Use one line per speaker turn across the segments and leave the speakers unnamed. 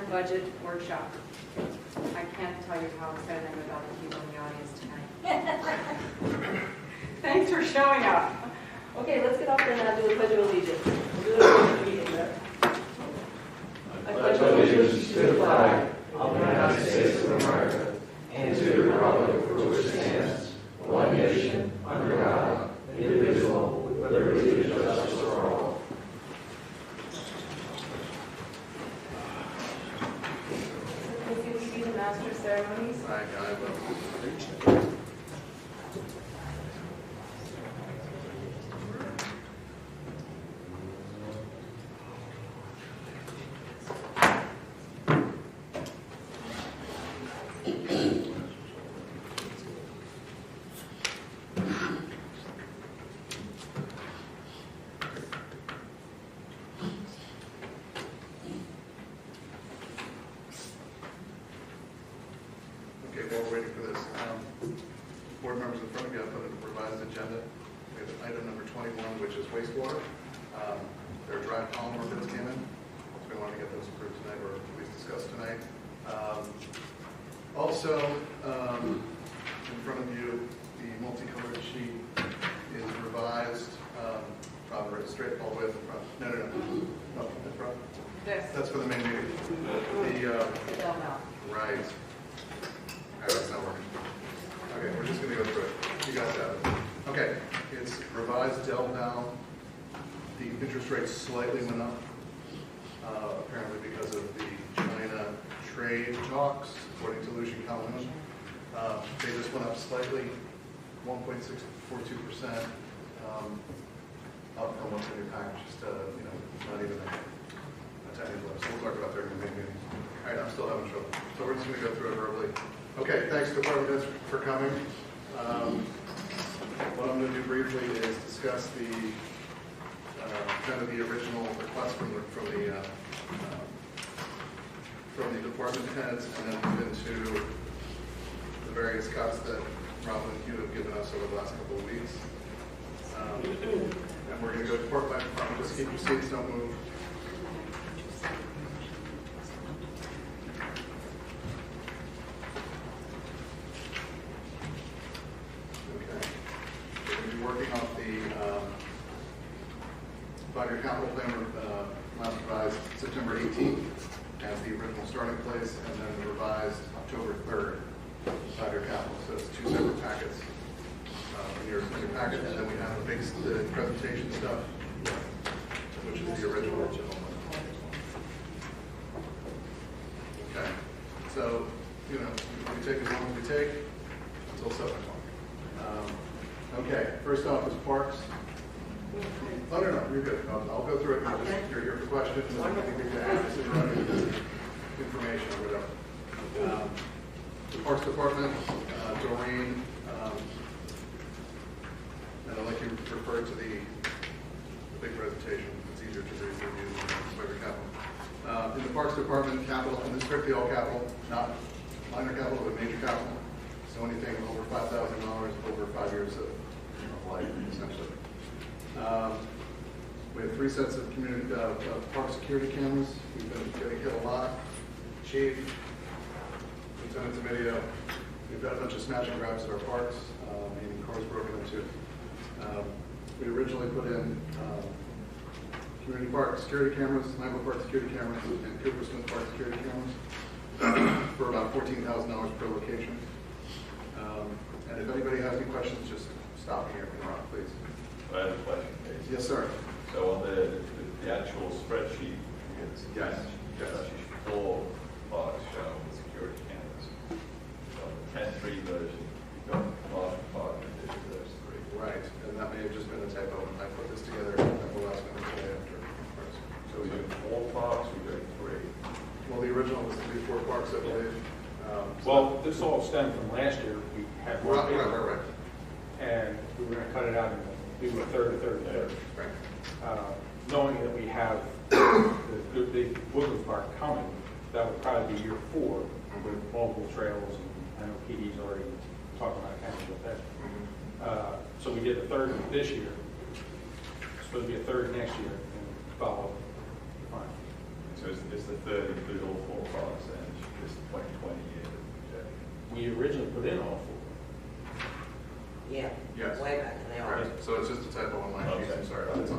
budget workshop. I can't tell you how excited I'm about the people in the audience tonight. Thanks for showing up. Okay, let's get up there and do the Pledge of Allegiance. We'll do it at the meeting there. I pledge allegiance to the flag of the United States of America and to the republic for which it stands, one nation, under God, indivisible, with liberty and justice for all. Will you be the master of ceremonies?
I will. While we're waiting for this, board members in front of you, I put a revised agenda. We have item number 21, which is wastewater. Their dry polymer bids came in, so we want to get those approved tonight, or at least discussed tonight. Also, in front of you, the multicolored sheet is revised, straight all the way at the front. No, in front.
This.
That's for the main meeting. Right. That's not working. Okay, we're just going to go through it. You guys have it. Okay, it's revised Dell now. The interest rate slightly went up, apparently because of the China trade talks, according to Lucian Calhoun. They just went up slightly, 1.642%, up from what's in your package, just, not even a tiny blip. So we'll talk about that in the main meeting. All right, I'm still having trouble. So we're just going to go through it verbally. Okay, thanks department heads for coming. What I'm going to do briefly is discuss the kind of the original request from the department heads, and then move into the various cuts that Robin and Hugh have given us over the last couple of weeks. And we're going to go department by department. Just keep your seats, don't move. Working off the 5-year capital plan last revised September 18th as the original starting place, and then the revised October 3rd 5-year capital. So it's two separate packets in your packet, and then we have the presentation stuff, which is the original. Okay, so we take as long as we take until 7 o'clock. Okay, first off is parks. Oh, no, you're good. I'll go through it. You're here for questions. I think we can ask information or whatever. The Parks Department, Doreen, and I'd like you to refer to the big presentation. It's easier to review than capital. In the Parks Department, capital, and this is strictly all capital, not minor capital, but major capital. So anything over $5,000 over 5 years of life, essentially. We have 3 sets of community park security cameras. We've been getting hit a lot. Chief, Lieutenant's video. We've got a bunch of smash and grabs at our parks, meaning cars broken into. We originally put in community park security cameras, Nightwood Park security cameras, and Coopersmith Park security cameras for about $14,000 per location. And if anybody has any questions, just stop me or interrupt, please.
I have a question, please.
Yes, sir.
So on the actual spreadsheet, it's
Yes.
4 parks shown with security cameras. So on the 10.3 version, you've got large park and those 3.
Right, and that may have just been a typo when I put this together at the last minute today after.
So we're doing 4 parks, we're doing 3.
Well, the original was to be 4 parks, I believe.
Well, this all stemmed from last year. We had one big one,
Right.
and we were going to cut it out and do a third.
Right.
Knowing that we have the big Woodland Park coming, that would probably be year 4 with multiple trails, and I know PD's already talking about kind of that. So we did a third this year. It's supposed to be a third next year, and follow. Fine.
So is the third include all 4 parks?
originally put in all 4.
Yeah.
Yes.
Way back in the
Right,
office.
so it's just a typo on my sheet, I'm sorry, it's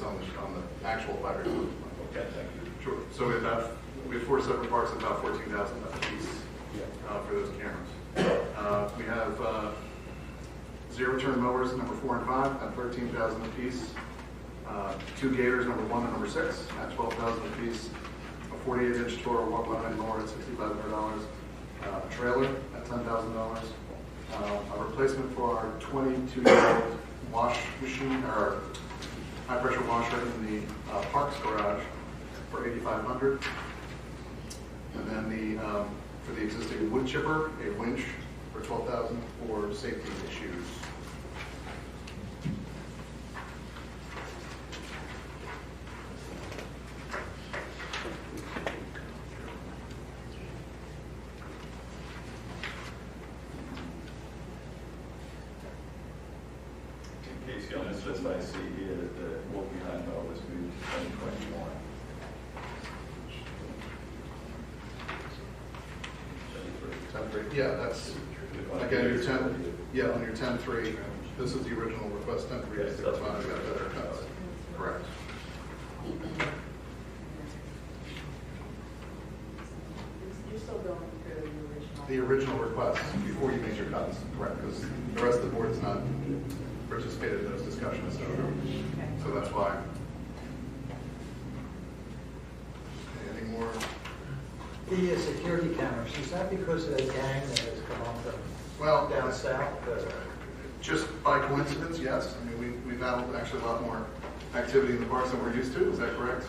on the actual fiber.
Okay, thank you.
Sure, so we have 4 separate parks, about 14,000 apiece
Yeah.
for those cameras. We have zero-turn mowers, number 4 and 5, at 13,000 apiece. 2 gators, number 1 and number 6, at 12,000 apiece. A 48-inch Toro walk-behind mower at $6,500. A trailer at $10,000. A replacement for our 22-year-old wash machine, or high-pressure washer in the Parks garage for $8,500. And then for the existing wood chipper, a winch for $12,000 for safety issues.
Casey, on this list I see here that the walk behind mower was moved to 2021.
Yeah, that's, again, your 10, yeah, on your 10-3, this is the original request, 10-3,
Yes, that's what
got better cuts. Correct.
You're still going through the original.
The original request, before you made your cuts, correct, because the rest of the board's not participated in those discussions, so that's why. Okay, any more?
The security cameras, is that because of the gang that has come up
Well,
down south?
just by coincidence, yes. I mean, we've had actually a lot more activity in the parks than we're used to, is that correct?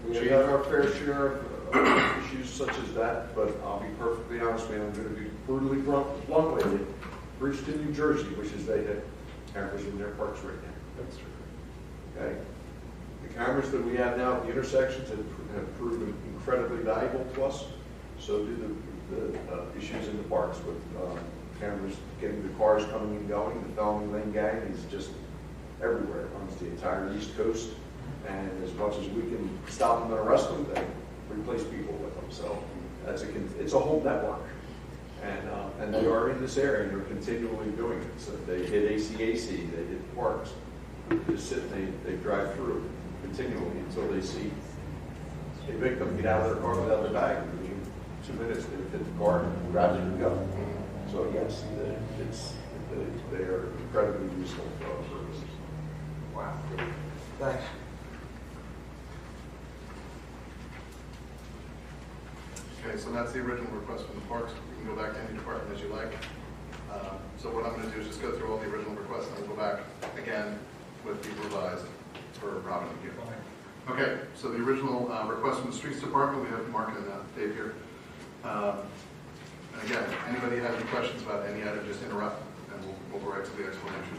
We have had our fair share of issues such as that, but I'll be perfectly honest with you, I'm going to be brutally blunt with you. Bridgeton, New Jersey wishes they had cameras in their parks right now.
That's true.
Okay? The cameras that we have now at the intersections have proven incredibly valuable to us. So do the issues in the parks with cameras, getting the cars coming and going. The felony lane gang is just everywhere. It runs the entire East Coast. And as much as we can stop them and arrest them, they replace people with them. So it's a whole network. And they are in this area and they're continually doing it. So they hit ACAC, they hit parks. They just sit and they drive through continually until they see a victim get out of their car without their bag. In 2 minutes, they hit the car and grab it and go. So yes, they are incredibly useful for our purposes.
Wow.
Thanks.
Okay, so that's the original request from the parks. You can go back to any department as you like. So what I'm going to do is just go through all the original requests and we'll go back again with the revised for Robin and you. Okay, so the original request from the Streets Department, we have Mark and Dave here. And again, anybody have any questions about any item, just interrupt and we'll go right to the explanation.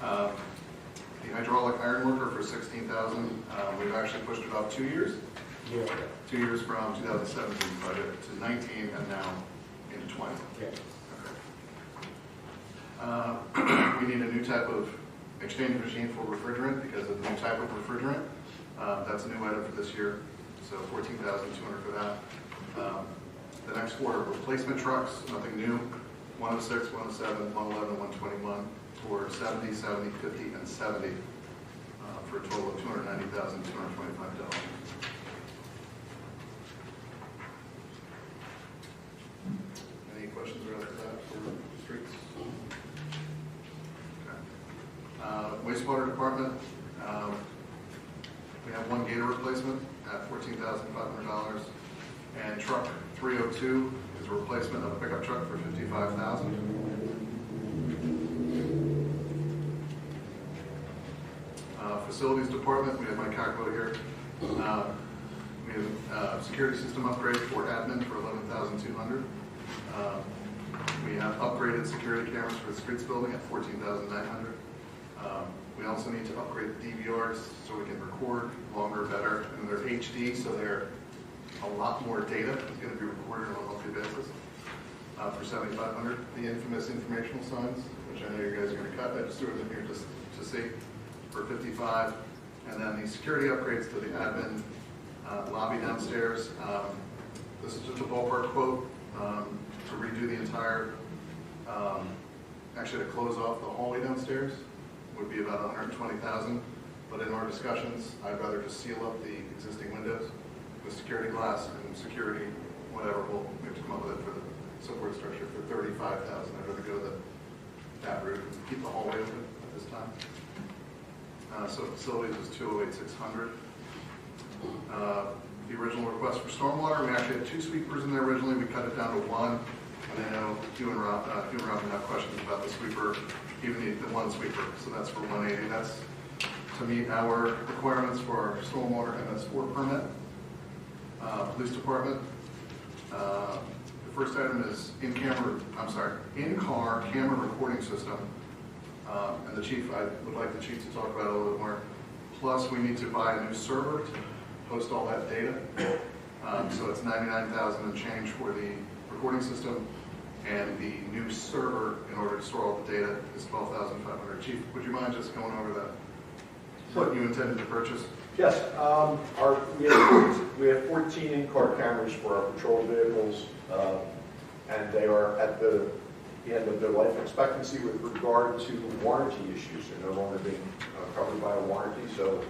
The hydraulic iron worker for $16,000, we've actually pushed it up 2 years.
Yeah.
2 years from 2017 budget to 19 and now into 20.
Yeah.
We need a new type of exchange machine for refrigerant because of the new type of refrigerant. That's a new item for this year, so $14,200 for that. The next 4 are replacement trucks, nothing new. 106, 107, 111, and 121 for 70, 70, 50, and 70 for a total of $290,225. Any questions related to that for streets? Okay. Wastewater department, we have 1 gator replacement at $14,500, and truck 302 is a replacement of a pickup truck for $55,000. Facilities department, we have Mike Cockwell here. We have security system upgrade for admin for $11,200. We have upgraded security cameras for the streets building at $14,900. We also need to upgrade the DVRs so we can record longer, better, and they're HD, so they're a lot more data is going to be recorded on a monthly basis for $7,500. The infamous informational signs, which I know you guys are going to cut, I just threw it in here just to see, for $55,000. And then the security upgrades to the admin lobby downstairs. This is just a ballpark quote. to redo the entire, actually to close off the hallway downstairs would be about $120,000. But in our discussions, I'd rather just seal up the existing windows with security glass and security, whatever, we have to come up with it for the support structure for $35,000. I'd rather go that route and keep the hallway open at this time. So facilities was $208,600. The original request for stormwater, we actually had 2 sweepers in there originally. We cut it down to 1. And I know you and Rob have questions about the sweeper, even the 1 sweeper. So that's for 180. That's to meet our requirements for our stormwater MS4 permit. Police department. The first item is in-car camera recording system. And the chief, I would like the chief to talk about it a little bit more. Plus, we need to buy a new server to host all that data. So it's $99,000 and change for the recording system, and the new server in order to store all the data is $12,500. Chief, would you mind just going over that? What you intended to purchase?
Yes, we have 14 in-car cameras for our patrol vehicles, and they are at the end of their life expectancy with regard to warranty issues. They're no longer being covered by a warranty, so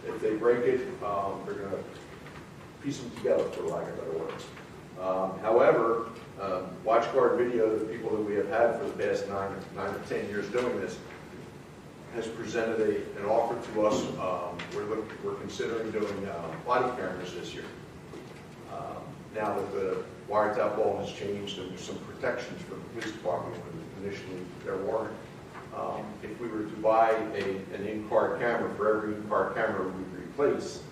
if they break it, they're going to piece them together, for lack of better words. However, WatchGuard Video, the people that we have had for the past 9 or 10 years doing this, has presented an offer to us. We're considering doing body cameras this year. Now that the wiretap law has changed and there's some protections for the police department when initially there weren't. If we were to buy an in-car camera, for every in-car camera we replace,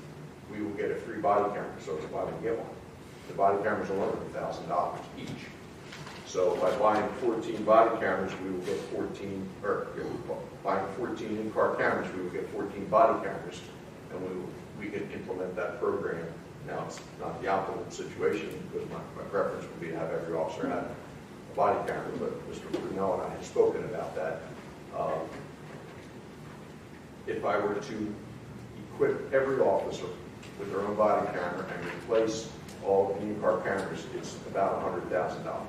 we will get a free body camera, so it's a buy one get one. The body cameras are $11,000 each. So by buying 14 body cameras, we will get 14, buying 14 in-car cameras, we will get 14 body cameras, and we can implement that program. Now, it's not the optimal situation, because my preference would be to have every officer have a body camera, but Mr. Brunel and I have spoken about that. If I were to equip every officer with their own body camera and replace all of the in-car cameras, it's about $100,000.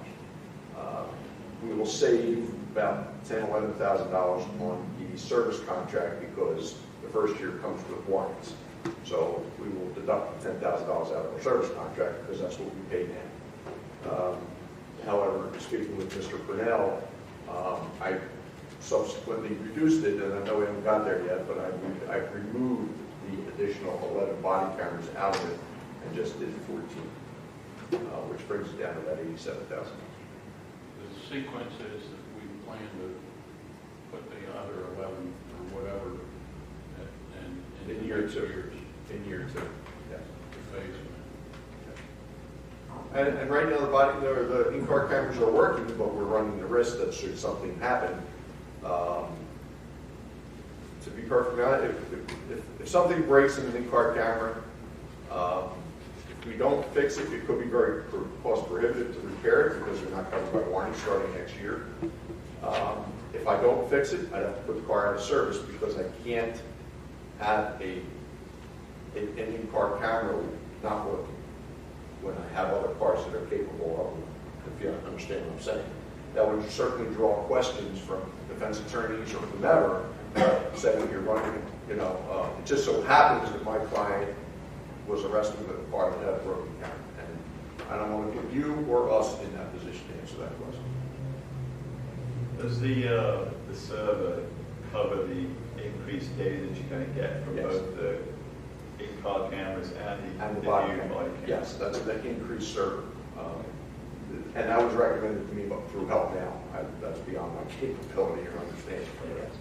We will save about $10,000, $11,000 on the service contract because the first year comes with warrants. So we will deduct $10,000 out of our service contract because that's what we pay now. However, speaking with Mr. Purnell, I subsequently reduced it, and I know we haven't got there yet, but I've removed the additional 11 body cameras out of it and just did 14, which brings it down to about $87,000.
The sequence is that we plan to put the other 11 or whatever in
year
next
2.
years.
In year 2, yes.
The phase
And right now the in-car cameras are working, but we're running the risk that should something happen. To be perfectly honest, if something breaks in an in-car camera, if we don't fix it, it could be very cost prohibitive to repair it because they're not covered by warranty starting next year. If I don't fix it, I'd have to put the car out of service because I can't have an in-car camera not working when I have other cars that are capable of, if you understand what I'm saying. That would certainly draw questions from defense attorneys or whomever saying you're running, it just so happens that my client was arrested with a car that had a broken camera. And I don't want to put you or us in that position to answer that question.
Does the server cover the increased data that you're going to get from
Yes.
both the in-car cameras and the
body
new
camera.
body cameras?
Yes, that's an increased server. And that was recommended to me through Help Now. That's beyond my capability or understanding. Yes.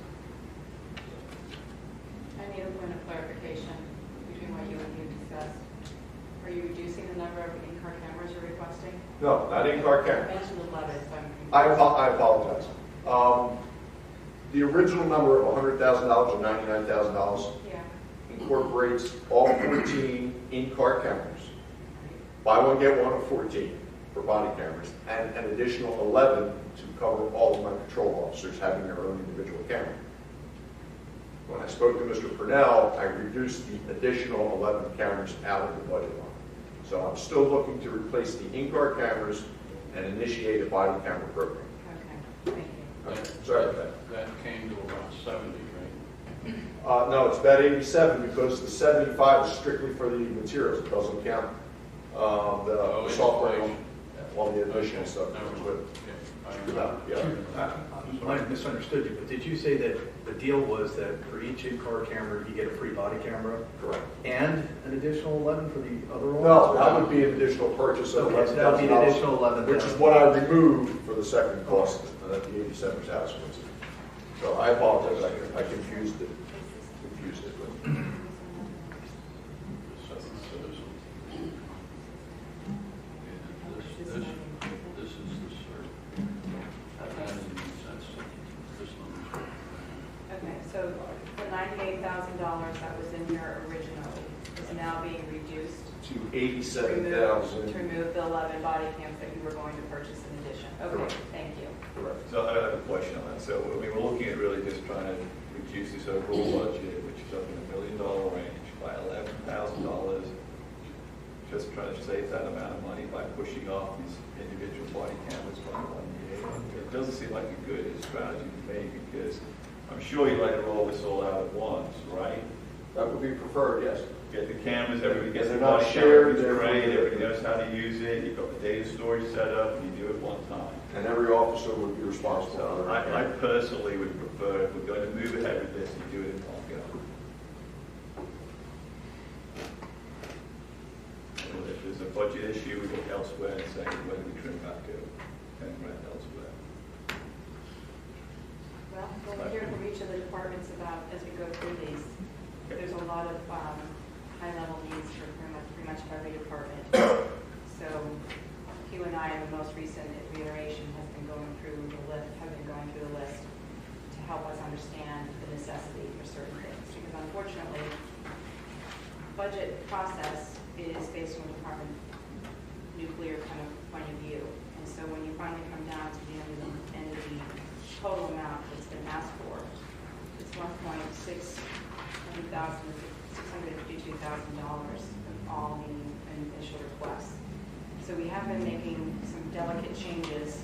I need a point of clarification between what you and you discussed. Are you reducing the number of in-car cameras you're requesting?
No, not in-car
You
cameras.
mentioned 11, so
I apologize. The original number of $100,000 or $99,000
yeah.
incorporates all 14 in-car cameras. Buy one, get one of 14 for body cameras, and an additional 11 to cover all of my patrol officers having their own individual camera. When I spoke to Mr. Purnell, I reduced the additional 11 cameras out of the budget line. So I'm still looking to replace the in-car cameras and initiate a body camera program.
Okay, thank you.
Okay, sorry about that.
That came to about 70, right?
No, it's about 87 because the 75 is strictly for the materials. It doesn't count the software on the additional stuff.
Never
But,
mind. Okay,
I might have misunderstood you, but did you say that the deal was that for each in-car camera, you get a free body camera
correct.
and an additional 11 for the other ones?
No, that would be an additional purchase of
Okay, so that would be an additional 11.
which is what I removed for the second cost that the 87,000 was. So I apologize, I confused it. But
This is the cert. That doesn't make sense. This number's right.
Okay, so the $98,000 that was in here originally is now being reduced
to
to
87,000.
remove the 11 body cams that you were going to purchase in addition. Okay,
Correct.
thank you.
Correct.
So I have a question on that. So, I mean, we're looking at really just trying to reduce this overall budget, which is up in $1 million range by $11,000. Just trying to save that amount of money by pushing off these individual body cameras by 1 year. It doesn't seem like a good strategy to me because I'm sure you'd like to roll this all out at once, right?
That would be preferred, yes.
Get the cameras, everybody gets the
They're not
body
shared,
camera,
they're-
it's great, everybody knows how to use it, you've got the data storage set up, and you do it one time.
And every officer would be responsible
So
for
I
that.
personally would prefer, if we're going to move ahead with this, you do it in one go. And if there's a budget issue, we look elsewhere and say, where do we trim back to? And rent elsewhere.
Well, we'll hear from each of the departments about, as we go through these, there's a lot of high-level needs for pretty much every department. So Hugh and I, in the most recent reiteration, have been going through the list to help us understand the necessity for certain things. Because unfortunately, budget process is based on department nuclear kind of point of view. And so when you finally come down to the end of the total amount that's been asked for, it's $652,000 of all the initial requests. So we have been making some delicate changes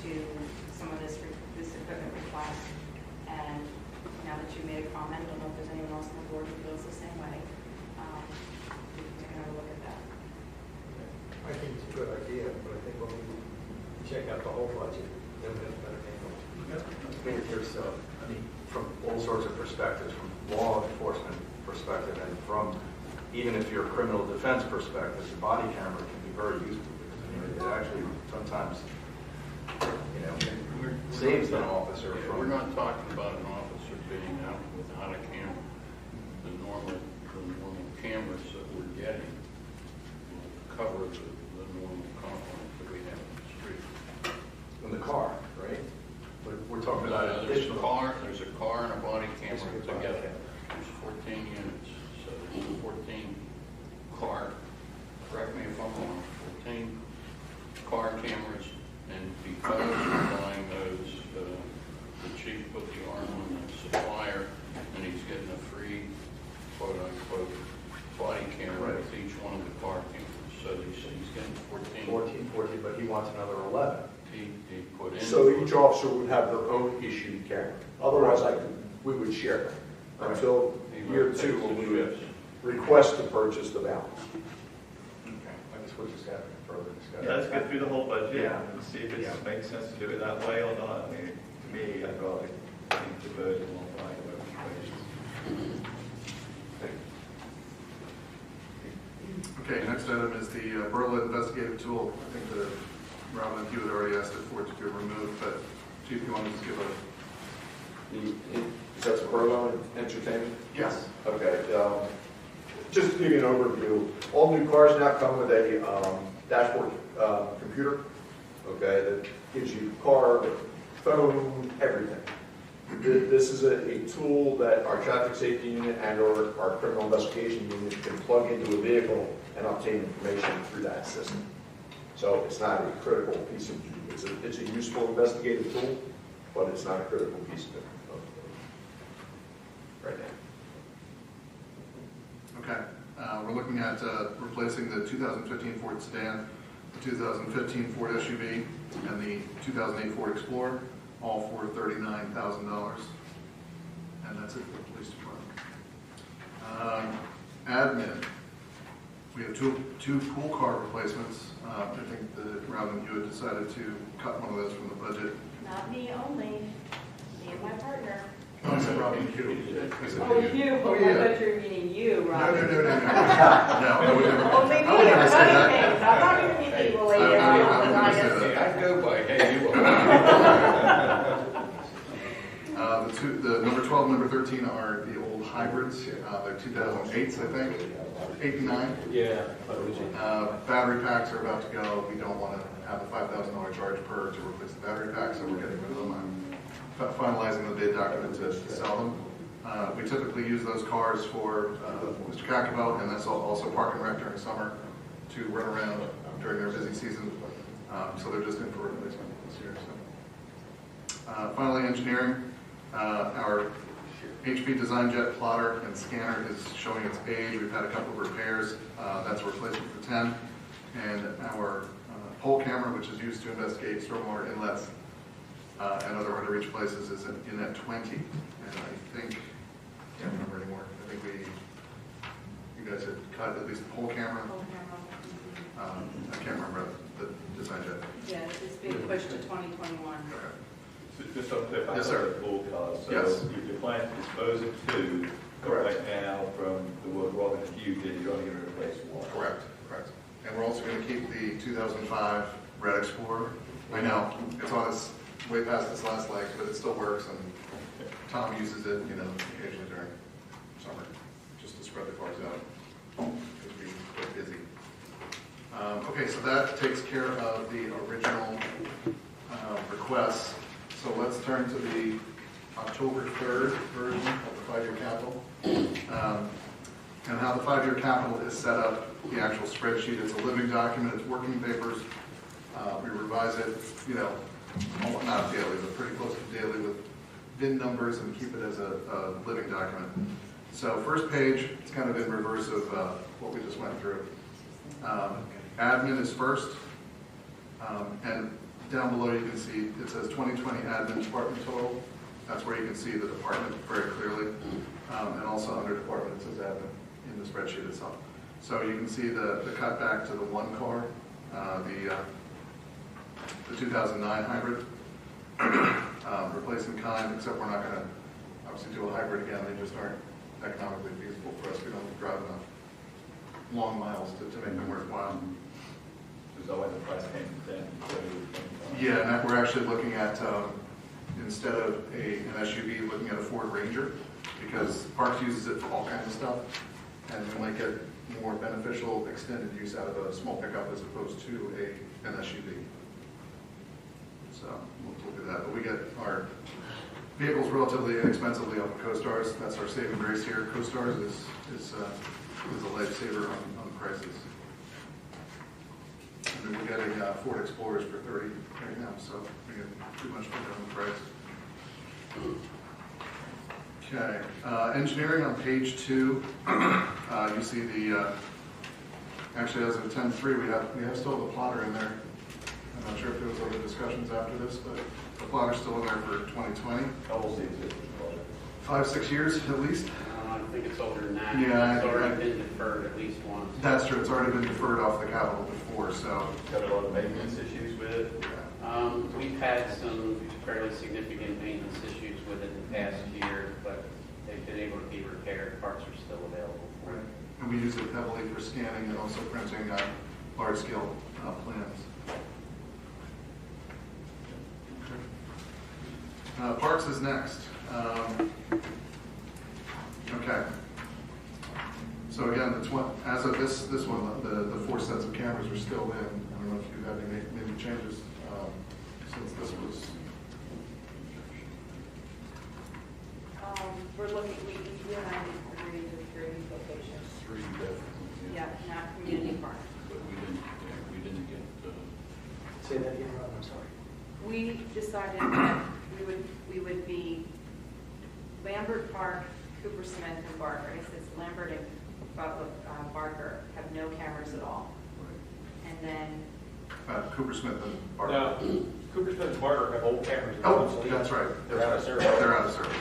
to some of this equipment request. And now that you made a comment, I don't know if there's anyone else on the board who feels the same way. We can take another look at that.
I think it's a good idea, but I think when we check out the whole budget, then we have a better handle.
I think there's, I mean, from all sorts of perspectives, from law enforcement perspective and from, even if you're a criminal defense perspective, the body camera can be very useful because, I mean, it actually sometimes, you know, saves an officer
We're
from.
not talking about an officer being out without a camera. The normal cameras that we're getting will cover the normal complement that we have in the street.
In the car, right? We're talking about
There's
additional.
there's a car and a body camera
There's a body
together.
camera.
There's 14 units, so there's 14 car, correct me if I'm wrong, 14 car cameras, and because we're buying those, the chief put the arm on the supplier, and he's getting a free, quote-unquote, body camera with each one of the car cameras, so he's getting 14.
14, but he wants another 11.
He put in.
So each officer would have their own issued camera. Otherwise, we would share them until year 2 when we would request to purchase the balance.
Okay. I guess we'll just have further discussion.
Yeah, let's get through the whole budget
Yeah.
and see if it
Yeah.
makes sense to do it that way or not. I mean, to me, I'd rather think the bird and not fly away.
Okay, next item is the Berlin investigative tool. I think the Robin and Hugh had already asked it for it to be removed, but Chief, you want to just give a...
Is that the Berlin Entertainment?
Yes.
Okay. Just to give you an overview, all new cars now come with a dashboard computer, okay, that gives you car, phone, everything. This is a tool that our traffic safety unit and our criminal investigation unit can plug into a vehicle and obtain information through that system. So it's not a critical piece of, it's a useful investigative tool, but it's not a critical piece of right now.
Okay. We're looking at replacing the 2015 Ford sedan the 2015 Ford SUV, and the 2008 Ford Explorer, all for $39,000. And that's it for the police department. Admin, we have two pool car replacements. I think that Robin, you had decided to cut one of those from the budget.
Not me only, me and my partner.
Oh, I said Robin, you. I said
Oh, you,
Oh,
I
yeah.
thought you were meaning you,
No,
Robin.
no, I would never.
Only me,
I would never
I'm
say
not
that.
even, I'm not even meaning equally,
I would
I'm
never say
honest.
that.
I'd go by, hey, you are.
The number 12 and number 13 are the old hybrids. They're 2008s, I think, 8 and 9.
Yeah.
Battery packs are about to go. We don't want to have a $5,000 charge per to replace the battery packs, so we're getting rid of them. I'm finalizing the bid document to sell them. We typically use those cars for Mr. Kakabo, and that's also park and rec during summer to run around during their busy season. So they're just in for replacement this year. So. Finally, engineering. Our HP Design Jet plotter and scanner is showing its age. We've had a couple of repairs. That's a replacement for 10. And our pole camera, which is used to investigate stormwater inlets and other hard-to-reach places, is in at 20. And I think, I can't remember anymore. I think you guys had cut at least the pole camera. I can't remember the Design Jet.
Yeah, it's being pushed to 2021.
Okay.
So just on the
Yes, sir.
pool cars, so
Yes.
your plan to dispose of two, but
Correct.
right now, from the work Robin and you did, you're only going to replace one.
Correct. And we're also going to keep the 2005 Red Explorer. I know, it's on its way past its last leg, but it still works, and Tom uses it, occasionally during summer, just to spread the cars out, because we're quite busy. Okay, so that takes care of the original requests. So let's turn to the October 3rd version of the 5-year capital. And how the 5-year capital is set up, the actual spreadsheet. It's a living document, it's working papers. We revise it, not daily, but pretty close to daily with VIN numbers and keep it as a living document. So first page, it's kind of in reverse of what we just went through. Admin is first, and down below you can see it says 2020 admin department total. That's where you can see the department very clearly, and also under department it says admin in the spreadsheet itself. So you can see the cutback to the one car, the 2009 hybrid, replacing kind, except we're not going to obviously do a hybrid again. They just aren't economically feasible for us. We don't drive enough long miles to make them worthwhile.
There's always the price came down.
Yeah, and we're actually looking at, instead of an SUV, looking at a Ford Ranger, because Parks uses it for all kinds of stuff, and we might get more beneficial extended use out of a small pickup as opposed to an SUV. So we'll look at that. But we get our vehicles relatively inexpensively off of Co-Stars. That's our saving grace here. Co-Stars is a lifesaver on prices. And then we're getting Ford Explorers for $30 right now, so we get too much for the price. Okay, engineering on page 2. You see the actually as of 10-3, we have still the plotter in there. I'm not sure if there was other discussions after this, but the plotter's still in there for 2020.
How old is it?
5-6 years at least.
I think it's older than that.
Yeah,
It's already been deferred at least once.
That's true. It's already been deferred off the capital before, so.
Got a lot of maintenance issues with it.
We've had some fairly significant maintenance issues with it in the past year, but they've been able to be repaired. Parts are still available for it.
And we use it heavily for scanning and also printing large-scale plans. Parks is next. Okay. So again, as of this one, the 4 sets of cameras are still in. I don't know if you've had any maybe changes since this was.
We're looking, you and I agreed to 3 locations.
3 definitely.
Yeah, not community park.
But we didn't get,
Say that again, Rob, I'm sorry.
We decided that we would be Lambert Park, Cooper Smith, and Barker. I said Lambert and Barker have no cameras at all. And then
Cooper Smith and Barker.
Now, Cooper Smith and Barker have old cameras. that are
Oh,
obsolete.
that's right.
They're out of service.
They're out of service.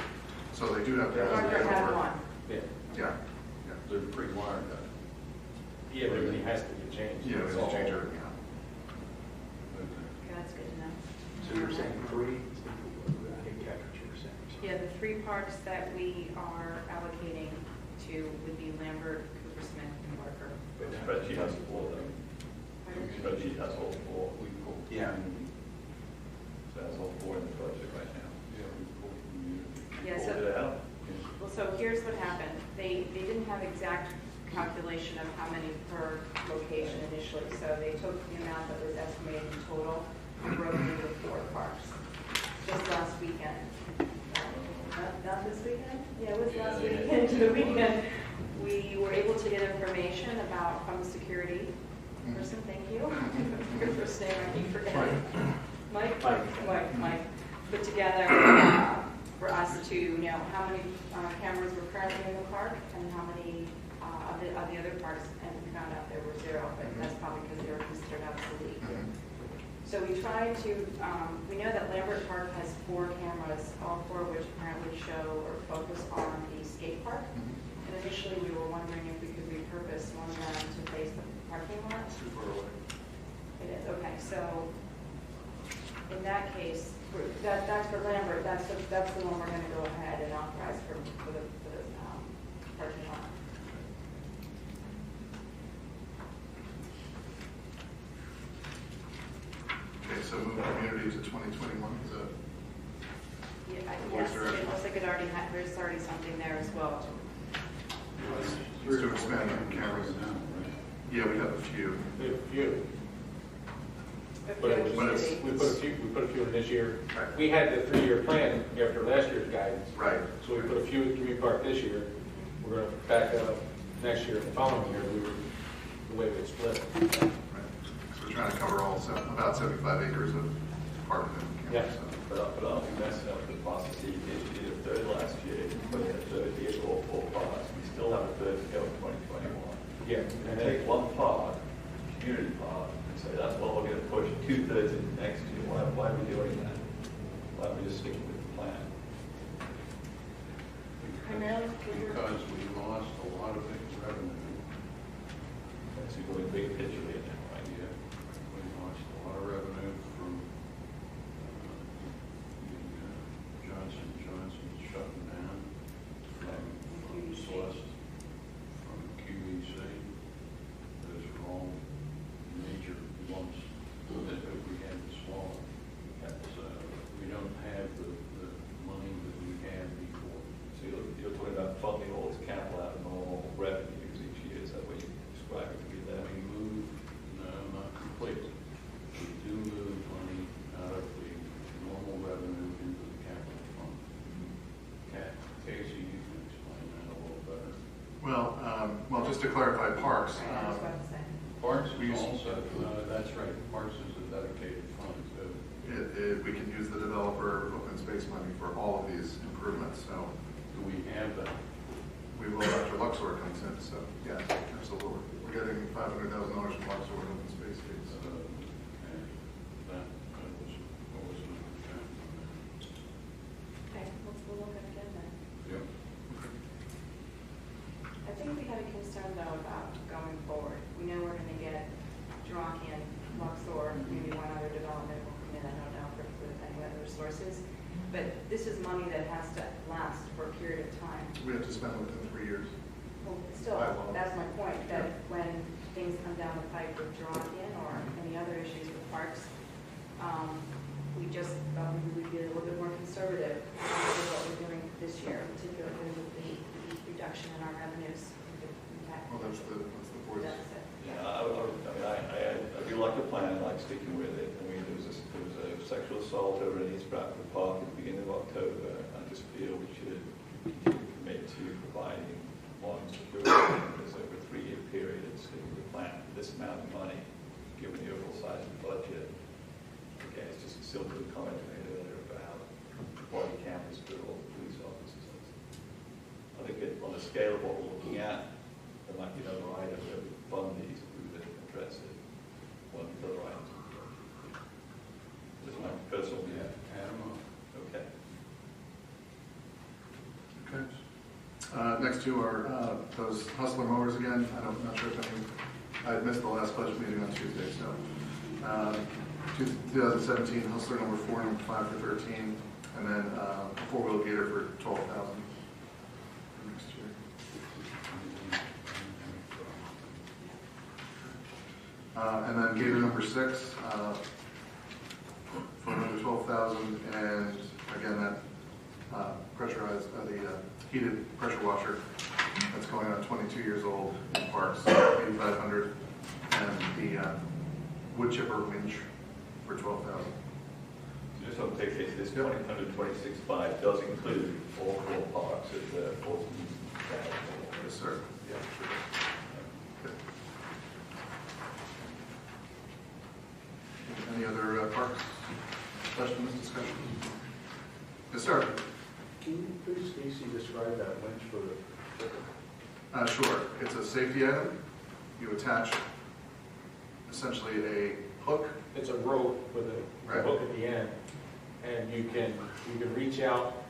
So they do have to.
Parker had one.
Yeah,
Yeah,
They're pre-wired,
yeah, but everything has to get changed.
yeah, we
It's
have
all-
to change everything out.
Yeah, that's good to know.
So you're saying three? I didn't catch what you were saying.
Yeah, the 3 parks that we are allocating to would be Lambert, Cooper Smith, and Barker.
Spreadsheet has all of them. Spreadsheet has all four.
Yeah.
So that's all four in the budget right now.
Yeah,
Pulled
so,
it out.
well, so here's what happened. They didn't have exact calculation of how many per location initially, so they took the amount that was estimated in total and broke it into 4 parks. Just last weekend. Not this weekend? Yeah, it was last
Yeah,
weekend, the weekend. We were able to get information about, from the security person, thank you. Your first name, I keep forgetting. Mike? Mike. Put together for us to know how many cameras were currently in the park and how many of the other parks, and we found out there were 0, but that's probably because they were considered obsolete. So we tried to, we know that Lambert Park has 4 cameras, all 4 of which apparently show or focus on the skate park. And initially, we were wondering if we could repurpose one of them to face the parking lot.
Too far away.
It is, okay, so in that case, that's for Lambert, that's the one we're gonna go ahead and authorize for the parking lot.
Okay, so move community to 2021, is that?
Yeah,
Where's
yes,
the
it
rest?
looks like there's already something there as well.
Let's do expand on cameras. Yeah, we have a few.
We have a few.
But
But it was-
But it's-
we put a few in this year.
Right.
We had the 3-year plan after last year's guidance.
Right.
So we put a few in community park this year. We're gonna back that up next year and the following year, the way we split it.
Right. So we're trying to cover all, about 75 acres of park and
Yeah.
campus.
But I'll be messing up the process. You did a third last year, put in a third here for all 4 parks. We still have a third to go in 2021.
Yeah.
And take one park, community park, and say, that's what we're going to push 2/3 into next year. Why are we doing that? Why are we just sticking with the plan?
Primarily
Because we lost a lot of big revenue.
That's a really big picture here now, right?
Yeah, we lost a lot of revenue from the Johnson & Johnson shutting down, from Celeste, from QVC. Those are all major lumps that we had to swallow. We don't have the money that we had before.
So you're talking about funding all this capital out of normal revenues each year. Is that what you describe it to be there?
We move, no, not completely. We do move money out of the normal revenue into the capital fund. Casey, you can explain that a little better.
Well, just to clarify parks,
I was about to say.
Parks
We
is
use-
also, that's right, Parks is a dedicated fund too.
we can use the developer open space money for all of these improvements, so
Do we have that?
we will after Luxor comes in, so yes, absolutely. We're getting $500,000 from Luxor in open space fees.
And that was, what was the count on
Okay, we'll look at it again then.
that? Yep.
I think we had a concern though about going forward. We know we're gonna get Draken, Luxor, maybe one other development will come in, I don't know, for any other sources. But this is money that has to last for a period of time.
We have to spend it within 3 years.
Well, still,
By law.
that's my point, that when things come down the pipe with Draken or any other issues with parks, we just thought we would be a little bit more conservative with what we're doing this year, particularly with the reduction in our revenues.
Well, that's the board's.
Deficit.
Yeah, I do like the plan, I like sticking with it. I mean, there was a sexual assault over in East Bradford Park at the beginning of October. I just feel we should continue to commit to providing one security cameras over a 3-year period and stick with the plan. This amount of money, given the overall size of the budget. Again, it's just a simple comment I made earlier about body cameras for all the police officers. I think on the scale of what we're looking at, there might be another item that would fund these if we would address it. One of the other items.
next two are those Hustler mowers again. I'm not sure if any, I missed the last budget meeting on Tuesday, so. 2017 Hustler number 4, number 5 for 13, and then a 4-wheel Gator for 12,000 next year. And then Gator number 6 for another 12,000, and again that pressurized the heated pressure washer that's going on 22 years old in parks, 8,500, and the wood chipper winch for 12,000.
So just on take this 226.5 does include all 4 parks at the 14,000.
Yes, sir. Yeah. Any other parks questions, discussion? Yes, sir.
Can you please, Stacy, describe that winch for the?
Sure. It's a safety item. You attach essentially a hook.
It's a rope with a
Right.
hook at the end, and you can reach out,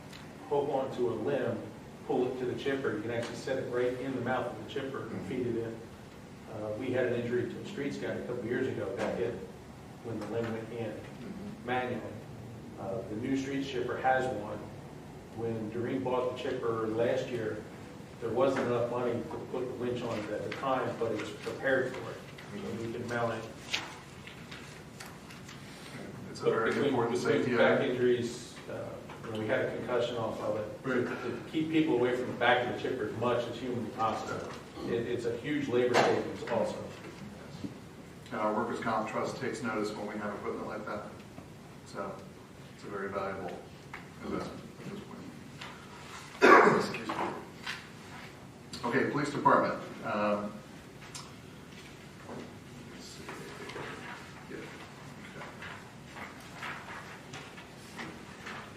hook onto a limb, pull it to the chipper. You can actually set it right in the mouth of the chipper and feed it in. We had an injury to a street sky a couple years ago, got hit when the limb went in manually. The new street chipper has one. When Doreen bought the chipper last year, there wasn't enough money to put the winch on it at the time, but it's prepared for it. So we can mount it.
It's a very important safety
Back
item.
injuries, we had a concussion off of it.
Right.
To keep people away from the back of the chipper as much as humanly possible. It's a huge labor savings also.
And our workers' comp trust takes notice when we have equipment like that. So it's a very valuable investment at this point. Excuse me. Okay, police department. Let's see. Yeah.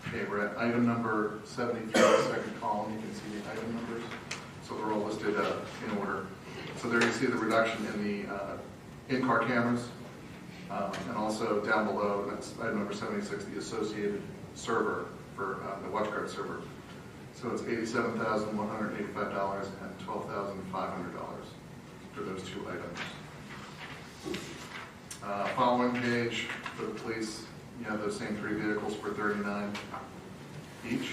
Okay, we're at item number 73, second column. You can see the item numbers. So they're all listed in order. So there you see the reduction in the in-car cameras. And also down below, that's item number 76, the associated server for the WatchGuard server. So it's $87,185 and $12,500 for those 2 items. Following page for the police, you have those same 3 vehicles for $39 each,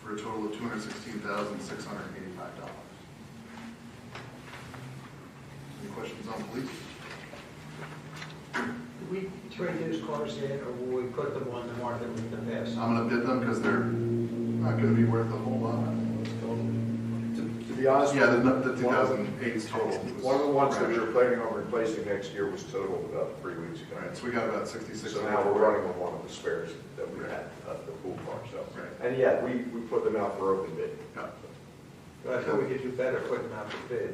for a total of $216,685. Any questions on police?
Do we trade those cars in, or will we put them on the market with the past?
I'm going to bid them because they're not going to be worth a whole lot.
To be honest.
Yeah,
with you,
the 2008's total.
One of the ones that we were planning on replacing next year was totaled about 3 weeks
All
ago.
right, so we got about 66.
So now we're running on one of the spares that we had, the pool car, so.
Right.
And yeah, we put them out for open bid.
Yeah.
But I thought we could do better putting them out for bid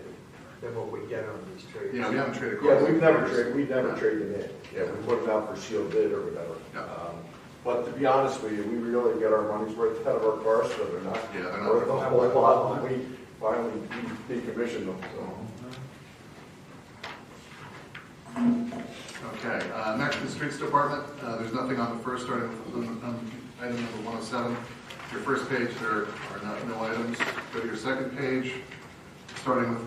than what we get on these trades.
Yeah, we haven't traded
Yeah,
cars.
we've never
Yeah.
traded them in. Yeah, we put them out for sealed bid or whatever.
Yeah.
But to be honest with you, we really get our money's worth out of our cars, so they're not.
Yeah, they're not
worth a whole lot when we finally decommission them, so.
Okay, next is streets department. There's nothing on the first, starting with item number 107. Your first page, there are no items. Go to your second page, starting with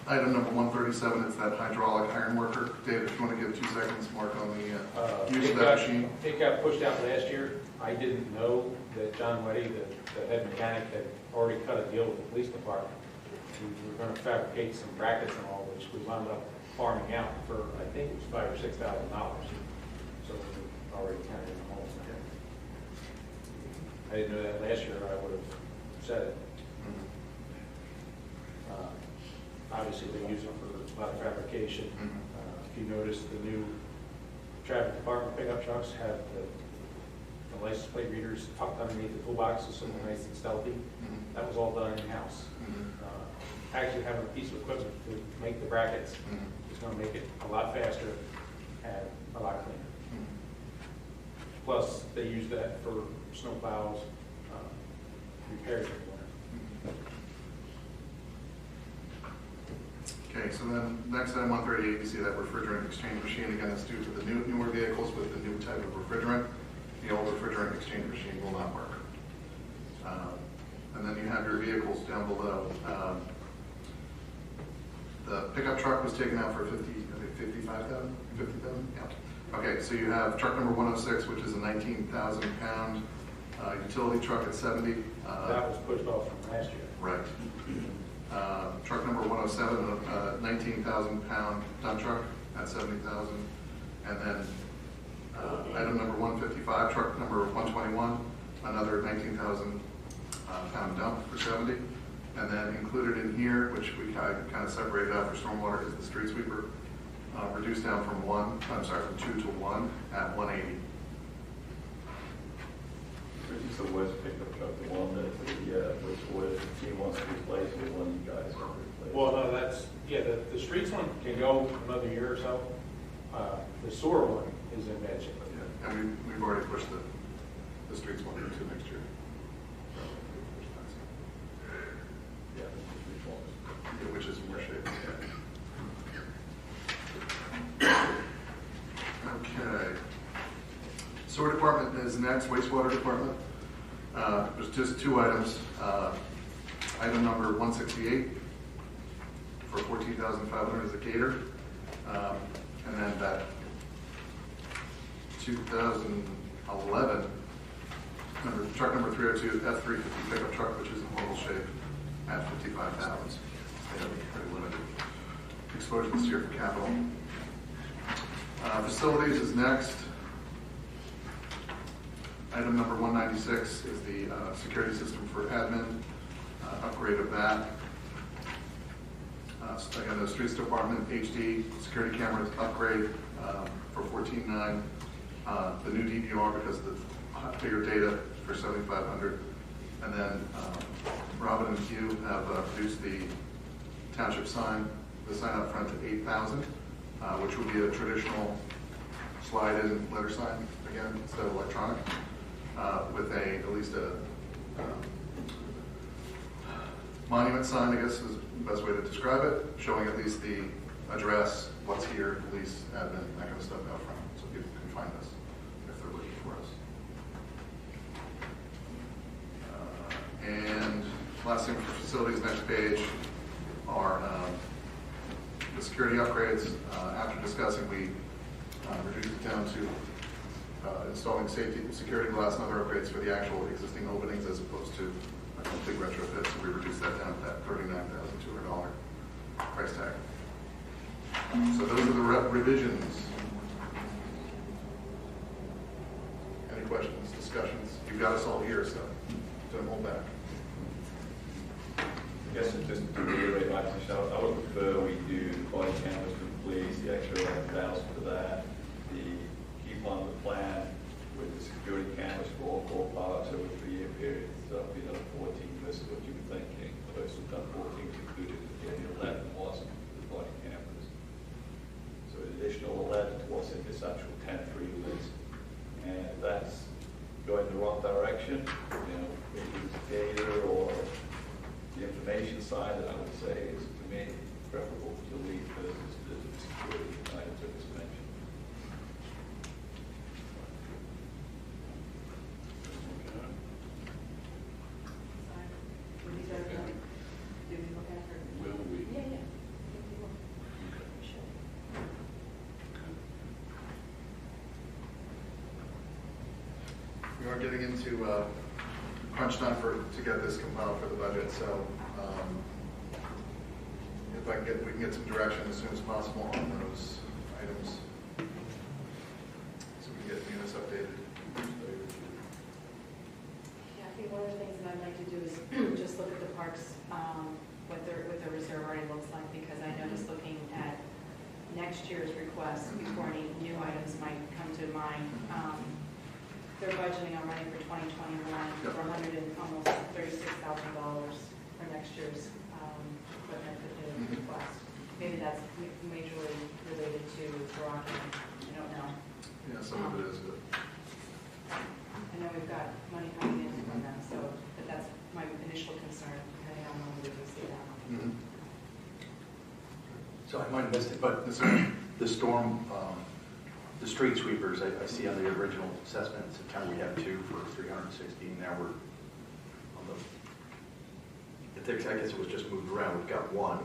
item number 137. It's that hydraulic iron worker. David, if you want to give 2 seconds, Mark, on the use of that machine.
It got pushed out last year. I didn't know that John Weddy, the head mechanic, had already cut a deal with the police department. We were going to fabricate some brackets and all, which we wound up farming out for, I think it was $5,000 or $6,000. So we already kind of in the hole. I didn't know that last year, I would have said it. Obviously, they use it for a lot of fabrication. If you notice, the new traffic department pickup trucks have the license plate readers tucked underneath the toolboxes, so they're nice and stealthy. That was all done in-house. Actually, having a piece of equipment to make the brackets is going to make it a lot faster and a lot cleaner. Plus, they use that for snow plows, repairs in the winter.
Okay, so then next item 138, you see that refrigerant exchange machine. Again, it's due to the newer vehicles with the new type of refrigerant. The old refrigerant exchange machine will not work. And then you have your vehicles down below. The pickup truck was taken out for 55,000, 50,000? Yeah. Okay, so you have truck number 106, which is a 19,000 pound utility truck at 70.
That was pushed off from last year.
Right. Truck number 107, 19,000 pound dump truck at 70,000. And then item number 155, truck number 121, another 19,000 pound dump for 70. And then included in here, which we kind of separated out for stormwater, is the street sweeper, reduced down from 2 to 1 at 180.
Which is the worst pickup truck, the one that which was he wants to replace with one you guys want to replace?
Well, no, that's, yeah, the streets one can go another year or so. The sewer one is in bad shape.
Yeah, and we've already pushed the streets one into next year.
Yeah, which one?
Yeah, which is in worse shape. Okay. Sewer department is next, wastewater department. There's just two items. Item number 168 for 14,500 is a gator. And then that 2011, truck number 302, F350 pickup truck, which is in horrible shape at 55,000. They have pretty limited exposure this year for capital. Facilities is next. Item number 196 is the security system for admin, upgrade of that. Again, the streets department, HD, security cameras upgrade for 14,900. The new DVR because of the bigger data for 7,500. And then Robin and Hugh have reduced the township sign, the sign up front to 8,000, which will be a traditional slide-in letter sign, again, instead of electronic, with at least a monument sign, I guess is the best way to describe it, showing at least the address, what's here, police, admin, that kind of stuff out front, so people can find us if they're looking for us. And last thing for facilities, next page, are the security upgrades. After discussing, we reduced it down to installing security glass and other upgrades for the actual existing openings as opposed to a complete retrofit. So we reduced that down to that $39,200 price tag. So those are the revisions. Any questions, discussions? You've got us all here, so don't hold back.
I guess just to reiterate, like Michelle, I would prefer we do body cameras for the police, the extra 11,000 for that, keep on the plan with the security cameras for all four parts over a 3-year period. So it'll be another 14 versus what you were thinking. Those who've done 14 included, the 11 wasn't the body cameras. So an additional 11 was in this actual 10-3 list. And if that's going the wrong direction, maybe it's data or the information side, that I would say is, to me, preferable to leave versus the security items I just mentioned.
Were these items, did we look at her?
Will we?
Yeah.
We are getting into crunch time to get this compiled for the budget, so if we can get some direction as soon as possible on those items, so we can get units updated.
Yeah, I think one of the things that I'd like to do is just look at the parks, what the reserve already looks like, because I noticed looking at next year's request before any new items might come to mind. They're budgeting already for 2021 for almost $36,000 for next year's equipment that they request. Maybe that's majorly related to Rocky. I don't know.
Yeah, some of it is, but
I know we've got money coming in from them, but that's my initial concern, depending on when we can see that.
So I might have missed it, but the storm, the street sweepers, I see on the original assessment in September, we had 2 for 316. Now we're on the I guess it was just moved around. We've got one.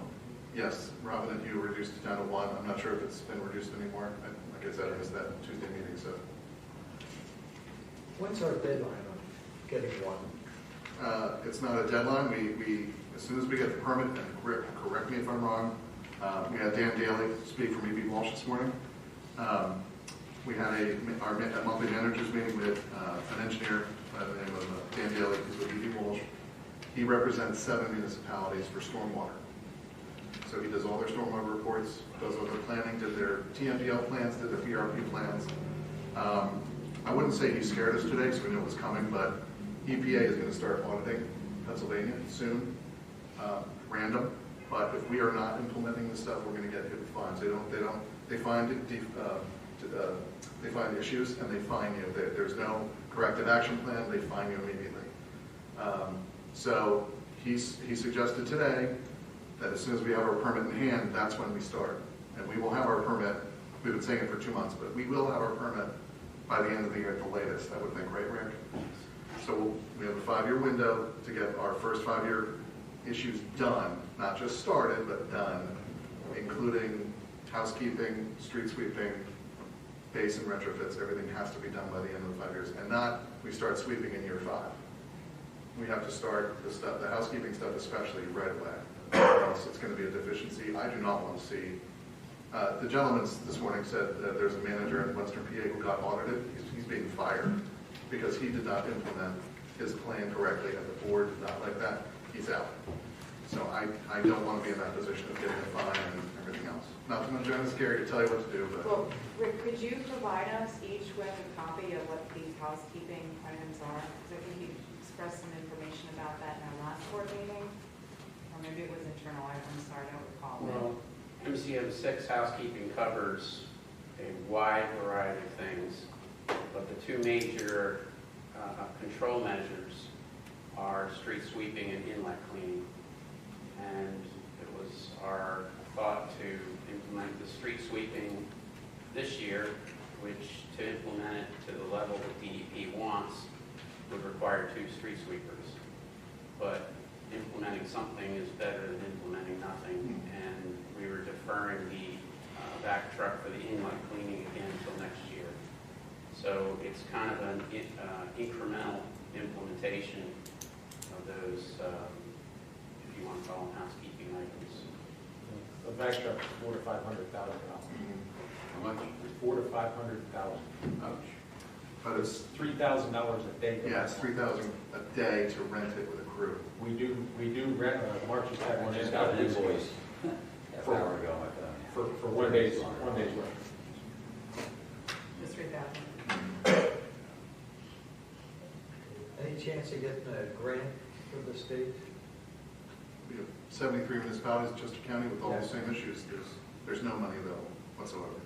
Yes, Robin and you reduced it down to 1. I'm not sure if it's been reduced anymore. Like I said, I missed that Tuesday meeting, so.
When's our deadline on getting one?
It's not a deadline. We as soon as we get the permit, and correct me if I'm wrong, we had Dan Daly speak from E.B. Walsh this morning. We had our monthly managers meeting with an engineer by the name of Dan Daly, who's with E.B. Walsh. He represents 7 municipalities for stormwater. So he does all their stormwater reports, does all their planning, did their TMDL plans, did their PRP plans. I wouldn't say he scared us today, because we knew it was coming, but EPA is going to start auditing Pennsylvania soon, random. But if we are not implementing this stuff, we're going to get hit with fines. They find issues and they fine you. There's no corrective action plan. They fine you immediately. So he suggested today that as soon as we have our permit in hand, that's when we start. And we will have our permit. We've been saying it for 2 months, but we will have our permit by the end of the year at the latest, I would think, right, Rick? So we have a 5-year window to get our first 5-year issues done, not just started, but done, including housekeeping, street sweeping, base and retrofits. Everything has to be done by the end of the 5 years, and not we start sweeping in year 5. We have to start the housekeeping stuff especially right away, or else it's going to be a deficiency. I do not want to see. The gentleman this morning said that there's a manager in Western PA who got audited. He's being fired because he did not implement his plan correctly, and the board did not like that. He's out. So I don't want to be in that position of getting a fine and everything else. Not that I'm trying to scare you to tell you what to do, but.
Well, Rick, could you provide us each with a copy of what these housekeeping items are? Because I think you expressed some information about that in our last board meeting, or maybe it was internal. I'm sorry, I don't recall.
Well, MCM 6 housekeeping covers a wide variety of things, but the 2 major control measures are street sweeping and inlet cleaning. And it was our thought to implement the street sweeping this year, which to implement it to the level that DEP wants would require 2 street sweepers. But implementing something is better than implementing nothing, and we were deferring the back truck for the inlet cleaning again until next year. So it's kind of an incremental implementation of those, if you want to call them housekeeping items.
The back truck is $400,000 to $500,000.
How much?
$400,000 to $500,000.
Ouch.
But it's
$3,000 a day.
yeah, it's $3,000 a day to rent it with a crew.
We do rent. Mark just had one.
Just got an invoice half
For-
hour ago, I thought.
for 1 day's work.
Just 3,000.
Any chance of getting a grant from the state?
We have 73 municipalities in Chester County with all the
Yes.
same issues. There's no money available whatsoever.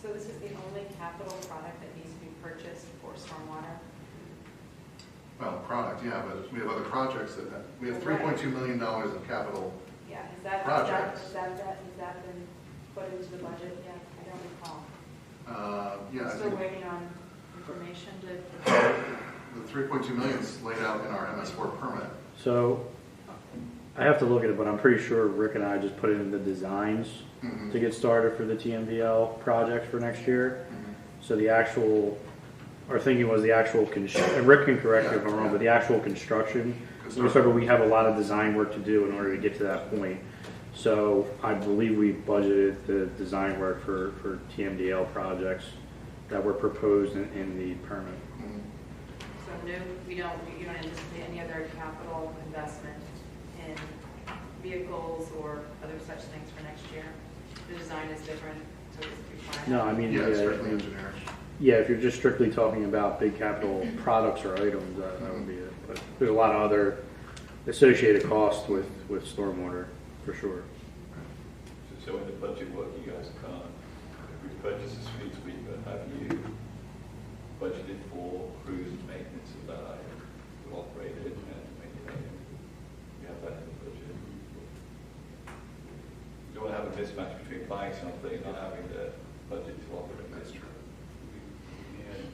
So this is the only capital product that needs to be purchased for stormwater?
Well, product, yeah, but we have other projects we have $3.2 million of capital.
Yeah, has
Projects.
that been put into the budget yet? I don't recall.
Yeah, I
Still
think
waiting on information to,
the $3.2 million is laid out in our MS4 permit.
So I have to look at it, but I'm pretty sure Rick and I just put it in the designs
Mhm.
to get started for the TMDL project for next year.
Mhm.
So the actual, our thinking was the actual, and Rick can correct me if I'm wrong, but the actual construction, we have a lot of design work to do in order to get to that point. So I believe we budgeted the design work for TMDL projects that were proposed in the permit.
Mhm.
so no, you don't anticipate any other capital investment in vehicles or other such things for next year? The design is different, so it's fine.
No, I mean,
Yeah, it's
yeah,
strictly engineering.
yeah, if you're just strictly talking about big capital products or items, that would be it. But there's a lot of other associated costs with stormwater, for sure.
So in the budget work you guys have done, we purchased a street sweeper, have you budgeted for crews and maintenance of that item to operate it and maintain it? You have that in the budget. You don't want to have a mismatch between buying something and not having the budget to operate it.
That's true.
We had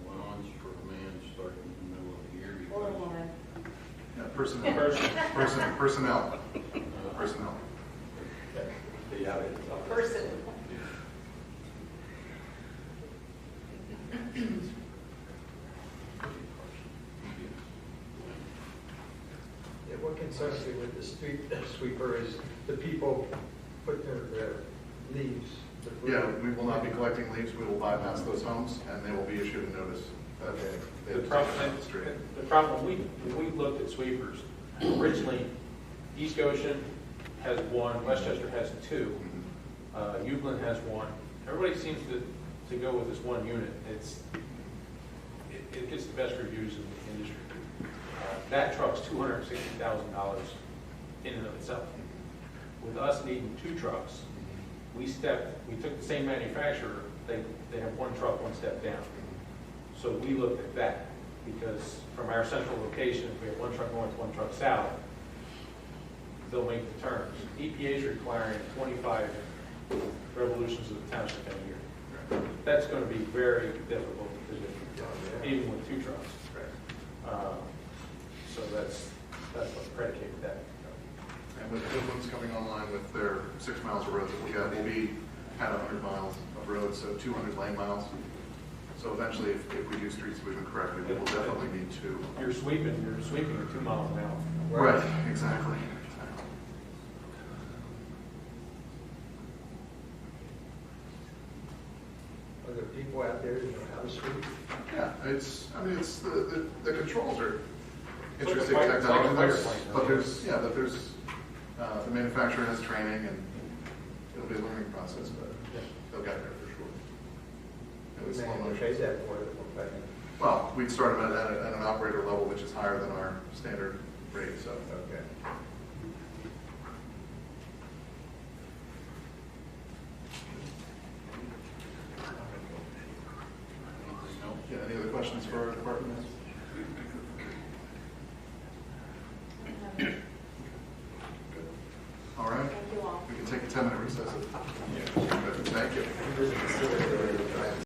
allowance for a man starting in the middle of the
Personnel. Personnel.
Yeah.
Person.
Yeah, what concerns me with the street sweeper is the people put their leaves.
Yeah, we will not be collecting leaves. We will bypass those homes, and they will be issued a notice that they
The
have
problem,
taken off the street.
the problem, when we looked at sweepers, originally, East Goshen has one, Westchester has two, Euclid has one. Everybody seems to go with this one unit. It gets the best reviews in the industry. That truck's $260,000 in and of itself. With us needing two trucks, we took the same manufacturer, they have one truck, one step down. So we looked at that, because from our central location, if we have one truck north, one truck south, they'll make the turns. EPA is requiring 25 revolutions of the township in a year. That's going to be very difficult to do, even with two trucks. So that's what predicated that.
And with Woodlands coming online with their 6 miles of roads that we have, we'll be at 100 miles of roads, so 200 lane miles. So eventually, if we do street sweeping correctly, we will definitely need two.
You're sweeping at 2 miles an hour.
Right, exactly.
Are there people out there that know how to sweep?
Yeah, it's the controls are interesting
It's like a
technology,
fire plane,
but there's the manufacturer has training, and it'll be a learning process, but they'll get there for sure. It was slow
They
motion.
pay that for it, okay.
Well, we'd start them at an operator level, which is higher than our standard rate, so.
Okay.
Yeah, any other questions for our department heads? All right,
Thank you all.
we can take a 10-minute recess.